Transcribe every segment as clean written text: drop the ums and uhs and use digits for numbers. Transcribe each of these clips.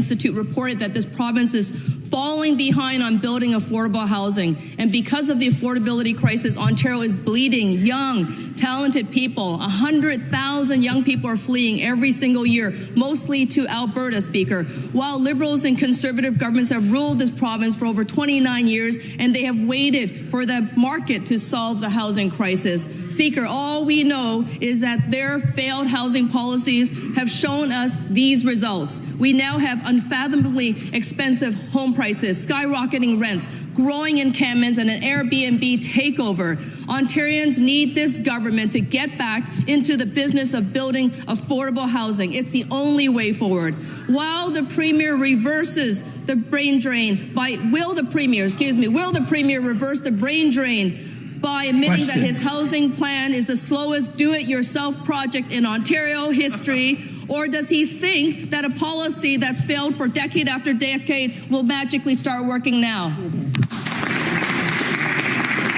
Institute reported that this province is falling behind on building affordable housing. And because of the affordability crisis, Ontario is bleeding young, talented people. 100,000 young people are fleeing every single year, mostly to Alberta, Speaker. While Liberals and Conservative governments have ruled this province for over 29 years, and they have waited for the market to solve the housing crisis. Speaker, all we know is that their failed housing policies have shown us these results. We now have unfathomably expensive home prices, skyrocketing rents, growing encampments, and an Airbnb takeover. Ontarians need this government to get back into the business of building affordable housing. It's the only way forward. While the Premier reverses the brain drain will the Premier reverse the brain drain by admitting that his housing plan is the slowest do-it-yourself project in Ontario history? Or does he think that a policy that's failed for decade after decade will magically start working now?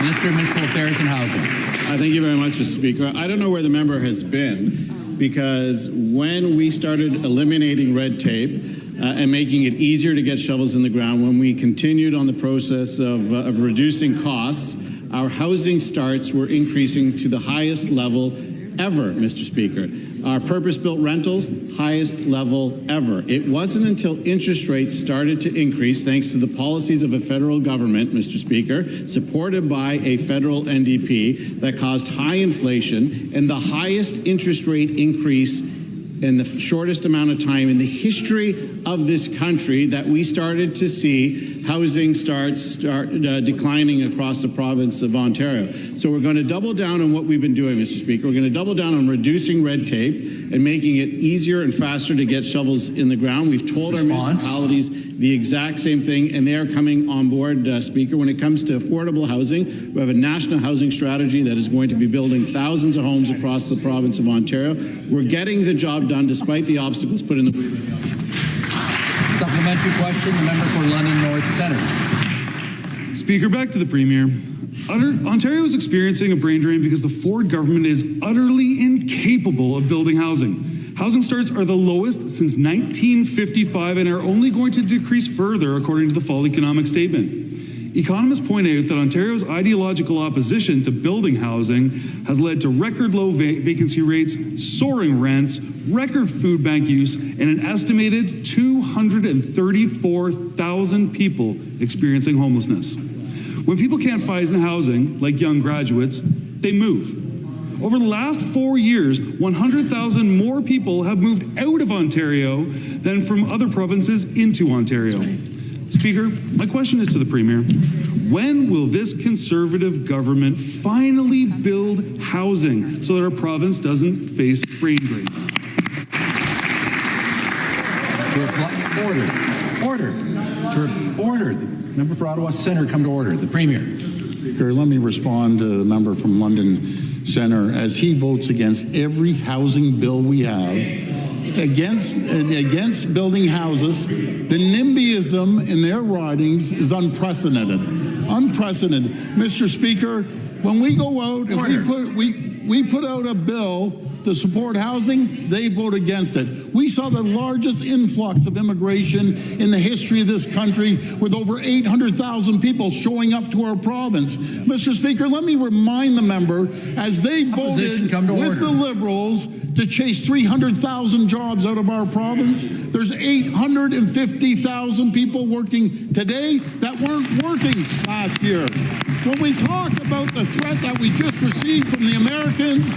Minister of Municipal Affairs and Housing. Thank you very much, Mr. Speaker. I don't know where the member has been, because when we started eliminating red tape and making it easier to get shovels in the ground, when we continued on the process of reducing costs, our housing starts were increasing to the highest level ever, Mr. Speaker. Our purpose-built rentals, highest level ever. It wasn't until interest rates started to increase, thanks to the policies of a federal government, Mr. Speaker, supported by a federal NDP, that caused high inflation and the highest interest rate increase in the shortest amount of time in the history of this country, that we started to see housing start declining across the province of Ontario. So we're going to double down on what we've been doing, Mr. Speaker. We're going to double down on reducing red tape and making it easier and faster to get shovels in the ground. We've told our municipalities the exact same thing, and they are coming on board, Speaker. When it comes to affordable housing, we have a national housing strategy that is going to be building thousands of homes across the province of Ontario. We're getting the job done despite the obstacles put in the way. Supplementary question, the member for London North Centre. Speaker, back to the Premier. Ontario is experiencing a brain drain because the Ford government is utterly incapable of building housing. Housing starts are the lowest since 1955 and are only going to decrease further, according to the Fall Economic Statement. Economists point out that Ontario's ideological opposition to building housing has led to record low vacancy rates, soaring rents, record food bank use, and an estimated 234,000 people experiencing homelessness. When people can't find housing, like young graduates, they move. Over the last 4 years, 100,000 more people have moved out of Ontario than from other provinces into Ontario. Speaker, my question is to the Premier. When will this Conservative government finally build housing so that our province doesn't face brain drain? Order. Member for Ottawa Centre, come to order. The Premier. Speaker, let me respond to the member from London Centre as he votes against every housing bill we have, against building houses. The NIMBYism in their ridings is unprecedented. Mr. Speaker, when we go out and we put out a bill to support housing, they vote against it. We saw the largest influx of immigration in the history of this country, with over 800,000 people showing up to our province. Mr. Speaker, let me remind the member, as they voted with the Liberals to chase 300,000 jobs out of our province, there's 850,000 people working today that weren't working last year. When we talk about the threat that we just received from the Americans,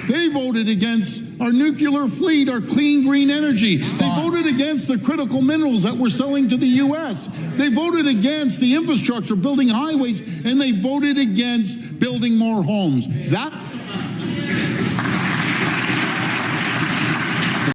they voted against our nuclear fleet, our clean green energy. They voted against the critical minerals that we're selling to the U.S. They voted against the infrastructure, building highways, and they voted against building more homes. That